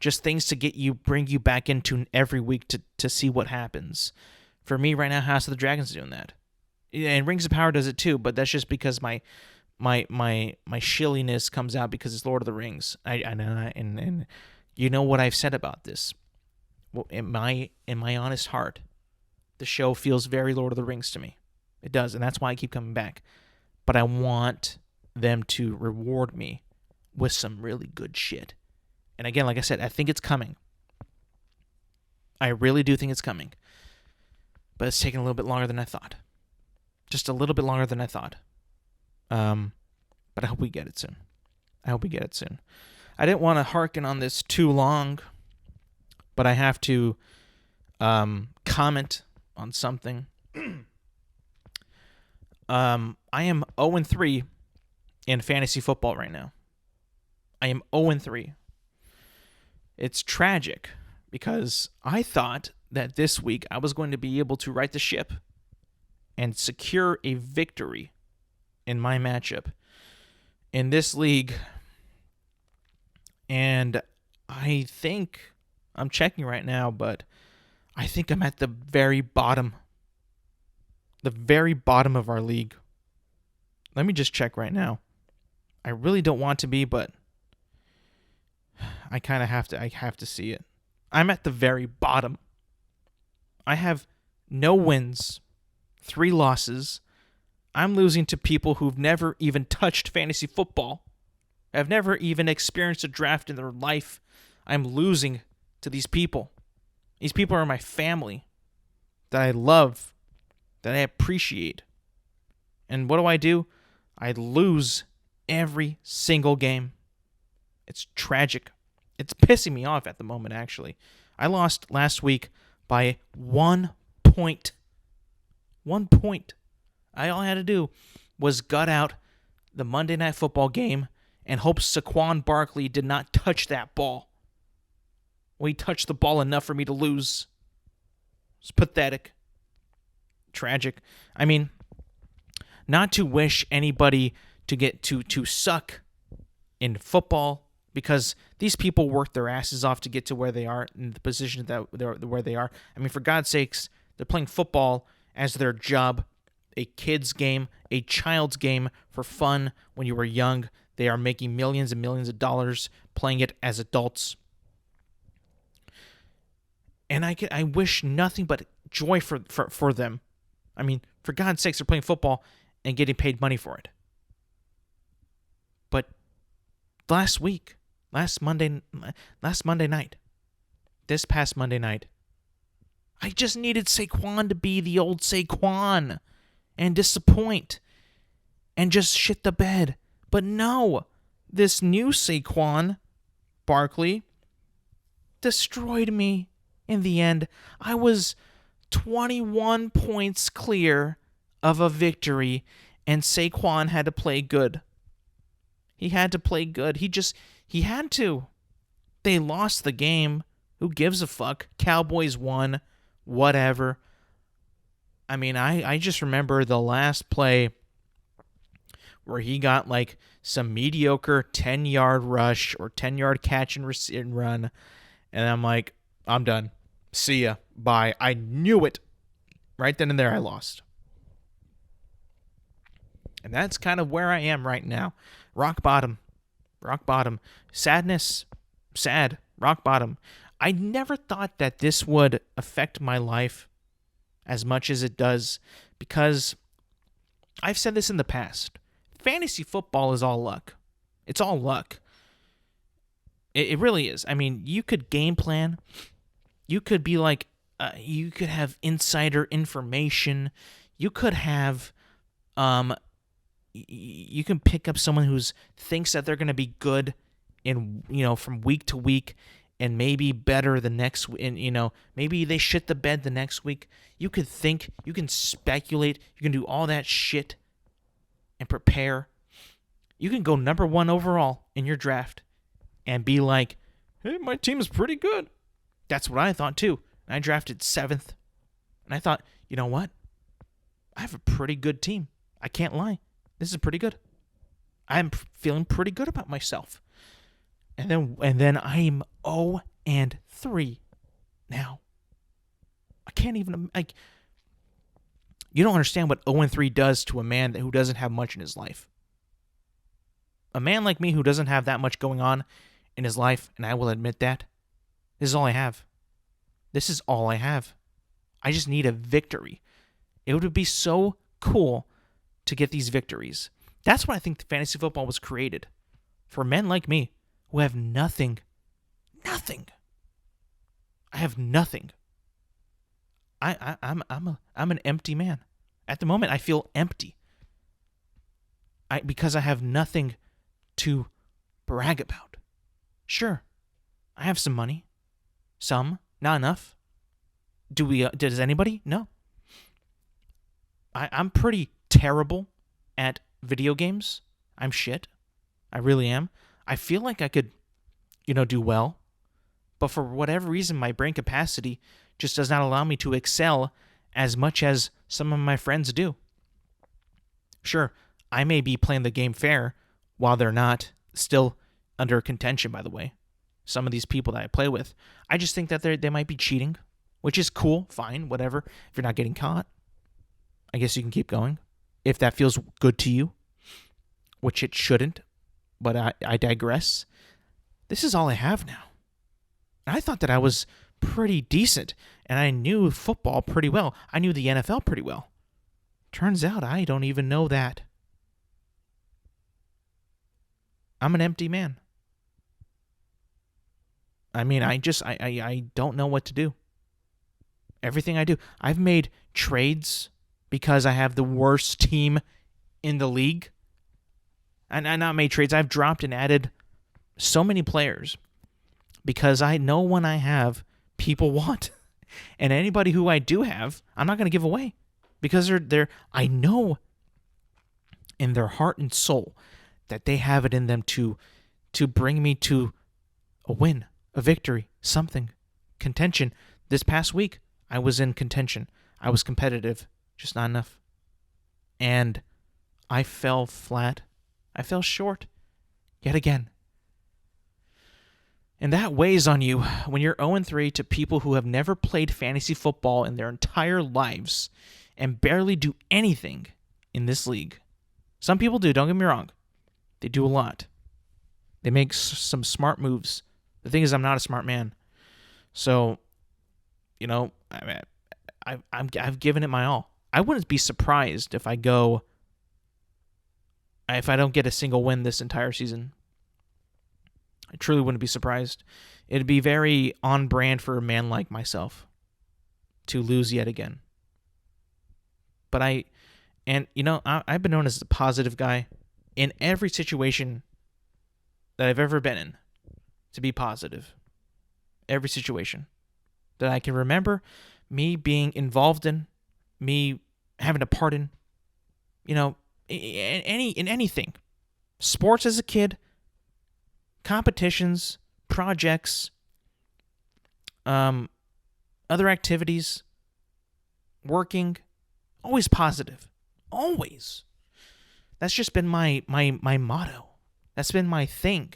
Just things to bring you back into every week to see what happens. For me right now, House of the Dragon's doing that. And Rings of Power does it too, but that's just because my shilliness comes out because it's Lord of the Rings. And you know what I've said about this. Well, in my honest heart, the show feels very Lord of the Rings to me. It does, and that's why I keep coming back. But I want them to reward me with some really good shit. And again, like I said, I think it's coming. I really do think it's coming. But it's taking a little bit longer than I thought. Just a little bit longer than I thought. But I hope we get it soon. I didn't want to harken on this too long, but I have to comment on something. I am 0-3 in fantasy football right now. I am 0-3. It's tragic because I thought that this week I was going to be able to right the ship and secure a victory in my matchup in this league. And I think, I'm checking right now, but I think I'm at the very bottom of our league. Let me just check right now. I really don't want to be, but I kind of have to. I have to see it. I'm at the very bottom. I have no wins, 3 losses. I'm losing to people who've never even touched fantasy football. Have never even experienced a draft in their life. I'm losing to these people. These people are my family that I love, that I appreciate. And what do? I lose every single game. It's tragic. It's pissing me off at the moment, actually. I lost last week by 1 point. 1 point. All I had to do was gut out the Monday Night Football game and hope Saquon Barkley did not touch that ball. Well, he touched the ball enough for me to lose. It's pathetic. Tragic. I mean, not to wish anybody to get to suck in football, because these people work their asses off to get to where they are in the position that they're where they are. I mean, for God's sakes, they're playing football as their job, a kid's game, a child's game for fun when you were young. They are making millions and millions of dollars playing it as adults. And I wish nothing but joy for them. I mean, for God's sakes, they're playing football and getting paid money for it. But last Monday night, this past Monday night, I just needed Saquon to be the old Saquon and disappoint and just shit the bed. But no, this new Saquon Barkley destroyed me in the end. I was 21 points clear of a victory, and Saquon had to play good. He had to play good. He had to. They lost the game. Who gives a fuck? Cowboys won. Whatever. I mean, I just remember the last play where he got like some mediocre 10-yard rush or 10-yard catch and run. And I'm like, I'm done. See ya. Bye. I knew it. Right then and there, I lost. And that's kind of where I am right now. Rock bottom. Rock bottom. Sadness. Sad. Rock bottom. I never thought that this would affect my life as much as it does, because I've said this in the past. Fantasy football is all luck. It's all luck. It really is. I mean, you could game plan. You could be like, you could have insider information. You could have, you can pick up someone who's thinks that they're going to be good in, from week to week, and maybe better the next, and maybe they shit the bed the next week. You could think, you can speculate, you can do all that shit and prepare. You can go number 1 overall in your draft and be like, hey, my team is pretty good. That's what I thought too. I drafted 7th, and I thought, you know what? I have a pretty good team. I can't lie. This is pretty good. I'm feeling pretty good about myself. And then I'm 0-3 now. I can't even, like, you don't understand what 0-3 does to a man who doesn't have much in his life. A man like me who doesn't have that much going on in his life, and I will admit that, this is all I have. This is all I have. I just need a victory. It would be so cool to get these victories. That's why I think fantasy football was created. For men like me who have nothing. Nothing. I have nothing. I'm an empty man. At the moment, I feel empty. Because I have nothing to brag about. Sure, I have some money. Some, not enough. Does anybody? No. I'm pretty terrible at video games. I'm shit. I really am. I feel like I could, do well. But for whatever reason, my brain capacity just does not allow me to excel as much as some of my friends do. Sure, I may be playing the game fair while they're not, still under contention, by the way. Some of these people that I play with, I just think that they might be cheating, which is cool, fine, whatever. If you're not getting caught, I guess you can keep going. If that feels good to you, which it shouldn't, but I digress. This is all I have now. I thought that I was pretty decent, and I knew football pretty well. I knew the NFL pretty well. Turns out I don't even know that. I'm an empty man. I mean, I don't know what to do. Everything I do, I've made trades because I have the worst team in the league. And I not made trades. I've dropped and added so many players because I know when I have, people want. And anybody who I do have, I'm not going to give away because I know in their heart and soul that they have it in them to bring me to a win, a victory, something, contention. This past week, I was in contention. I was competitive, just not enough. And I fell flat. I fell short yet again. And that weighs on you when you're 0-3 to people who have never played fantasy football in their entire lives and barely do anything in this league. Some people do, don't get me wrong. They do a lot. They make some smart moves. The thing is, I'm not a smart man. So, I've given it my all. I wouldn't be surprised if I don't get a single win this entire season. I truly wouldn't be surprised. It'd be very on brand for a man like myself to lose yet again. But I've been known as the positive guy in every situation that I've ever been in, to be positive. Every situation that I can remember me being involved in, me having a part in, in anything. Sports as a kid, competitions, projects, other activities, working, always positive. Always. That's just been my motto. That's been my thing.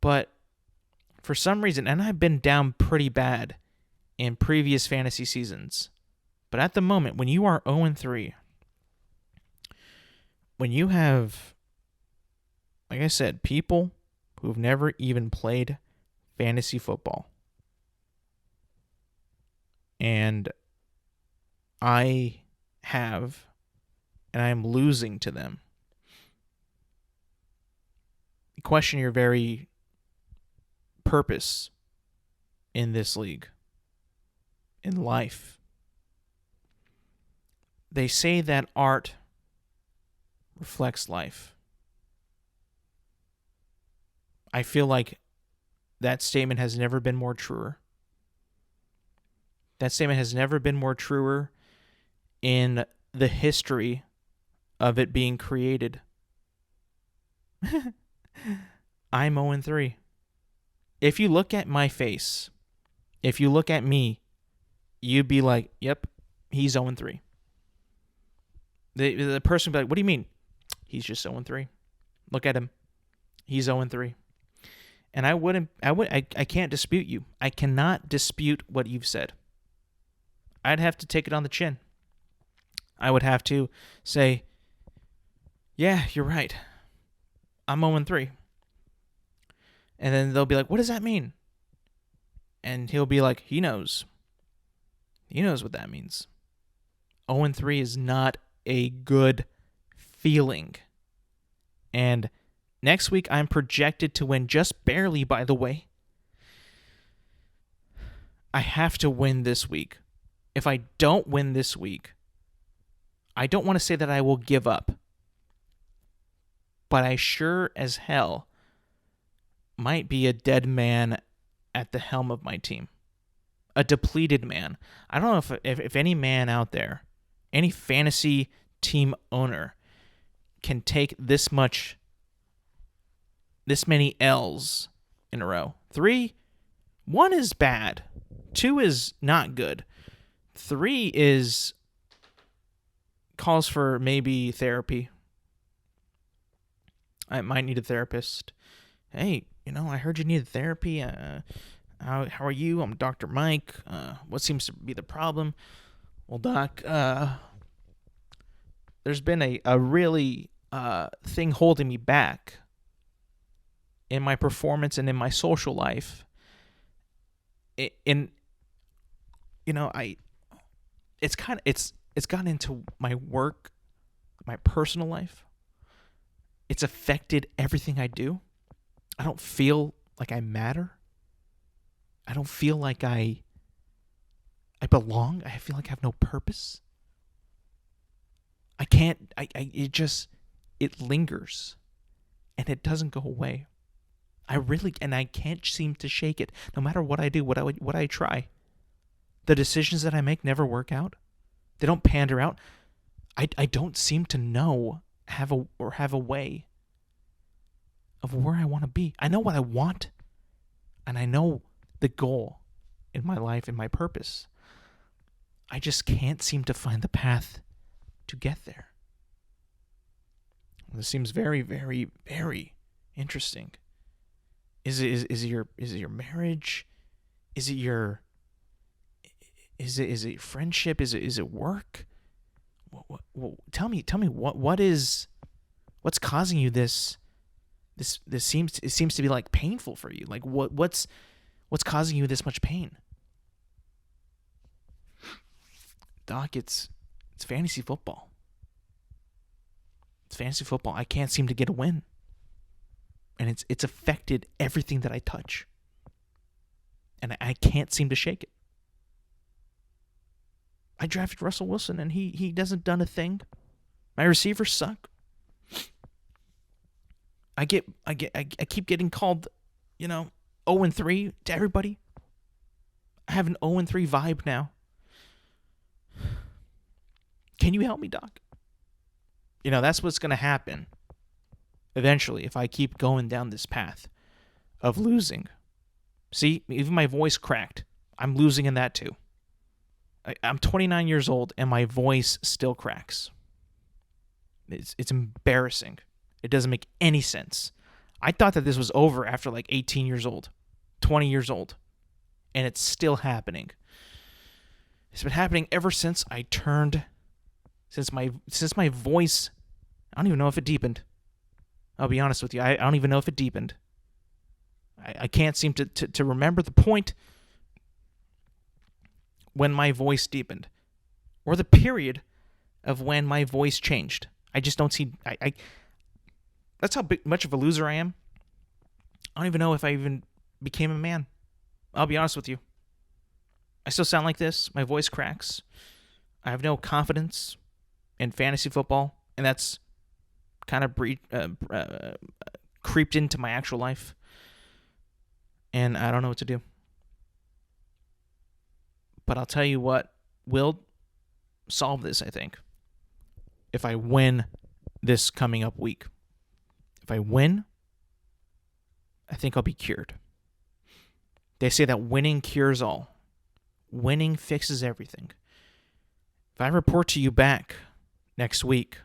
But for some reason, and I've been down pretty bad in previous fantasy seasons, But at the moment, when you are 0-3, when you have, like I said, people who've never even played fantasy football, and I have, and I'm losing to them, question your very purpose in this league, in life. They say that art reflects life. I feel like that statement has never been more truer. That statement has never been more truer in the history of it being created. I'm 0-3. If you look at my face, if you look at me, you'd be like, yep, he's 0-3. The person would be like, what do you mean? He's just 0-3. Look at him. He's 0-3. And I can't dispute you. I cannot dispute what you've said. I'd have to take it on the chin. I would have to say, yeah, you're right. I'm 0-3. And then they'll be like, what does that mean? And he'll be like, he knows. He knows what that means. 0-3 is not a good feeling. And next week, I'm projected to win just barely, by the way. I have to win this week. If I don't win this week, I don't want to say that I will give up. But I sure as hell might be a dead man at the helm of my team. A depleted man. I don't know if any man out there, any fantasy team owner, can take this many L's in a row. 1 is bad. 2 is not good. 3 calls for maybe therapy. I might need a therapist. Hey, I heard you needed therapy. How are you? I'm Dr. Mike. What seems to be the problem? Well, Doc, there's been a really thing holding me back in my performance and in my social life. It's gotten into my work, my personal life. It's affected everything I do. I don't feel like I matter. I don't feel like I belong. I feel like I have no purpose. I can't, it lingers and it doesn't go away. I can't seem to shake it. No matter what I do, what I try, the decisions that I make never work out. They don't pander out. I don't seem to have a way of where I want to be. I know what I want, and I know the goal in my life and my purpose. I just can't seem to find the path to get there. This seems very, very, very interesting. Is it your marriage? Is it friendship? Is it work? Tell me what's causing you this seems to be like painful for you. Like what's causing you this much pain? Doc, it's fantasy football. It's fantasy football. I can't seem to get a win. And it's affected everything that I touch. And I can't seem to shake it. I drafted Russell Wilson and he hasn't done a thing. My receivers suck. I keep getting called, 0-3 to everybody. I have an 0-3 vibe now. Can you help me, Doc? That's what's going to happen eventually if I keep going down this path of losing. See, even my voice cracked. I'm losing in that too. I'm 29 years old and my voice still cracks. It's embarrassing. It doesn't make any sense. I thought that this was over after like 18 years old, 20 years old, and it's still happening. It's been happening ever since I turned, since my voice, I don't even know if it deepened. I'll be honest with you. I don't even know if it deepened. I can't seem to remember the point when my voice deepened, or the period of when my voice changed. I just don't see. That's how much of a loser I am. I don't even know if I even became a man. I'll be honest with you. I still sound like this. My voice cracks. I have no confidence in fantasy football, and that's kind of creeped into my actual life, and I don't know what to do. But I'll tell you what will solve this, I think, if I win this coming up week. If I win, I think I'll be cured. They say that winning cures all. Winning fixes everything. If I report to you back next week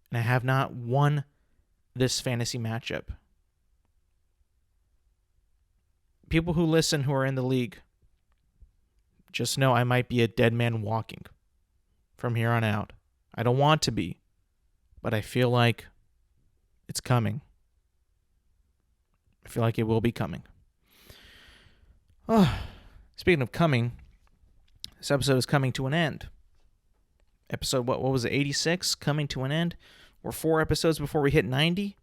and I have not won this fantasy matchup, people who listen who are in the league, just know I might be a dead man walking from here on out. I don't want to be, but I feel like it's coming. I feel like it will be coming. Oh, speaking of coming, this episode is coming to an end. Episode, what was it, 86, coming to an end. We're 4 episodes before we hit 90,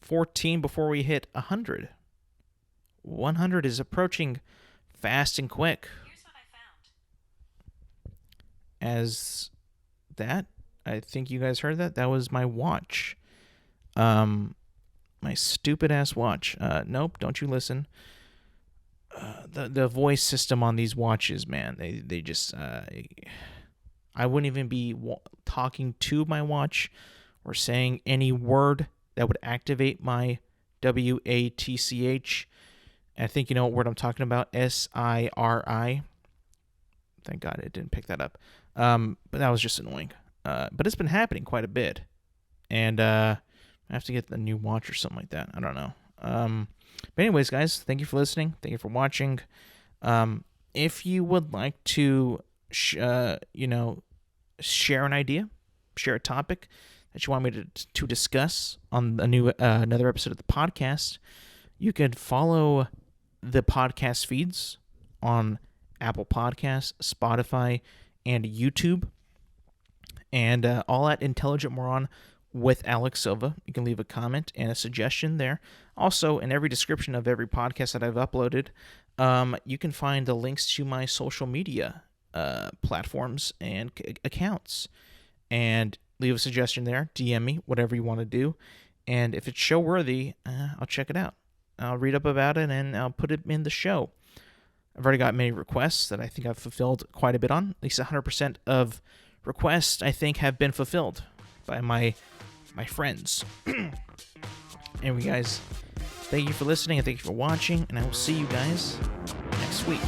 14 before we hit 100. 100 is approaching fast and quick. Here's what I found. As that, I think you guys heard that. That was my watch. My stupid ass watch. Nope, don't you listen. The voice system on these watches, man, they just I wouldn't even be talking to my watch or saying any word that would activate my WATCH. I think you know what word I'm talking about. SIRI. Thank God it didn't pick that up. But that was just annoying. But it's been happening quite a bit, and I have to get the new watch or something like that. I don't know. But anyways, guys, thank you for listening. Thank you for watching. If you would like to, share an idea, share a topic that you want me to discuss on another episode of the podcast, you could follow the podcast feeds on Apple Podcasts, Spotify, and YouTube, and all at Intelligent Moron with Alex Silva. You can leave a comment and a suggestion there. Also, in every description of every podcast that I've uploaded, you can find the links to my social media platforms and accounts. And leave a suggestion there. DM me, whatever you want to do. And if it's show-worthy, I'll check it out. I'll read up about it, and I'll put it in the show. I've already got many requests that I think I've fulfilled quite a bit on. At least 100% of requests, I think, have been fulfilled by my friends. Anyway, guys, thank you for listening, and thank you for watching, and I will see you guys next week.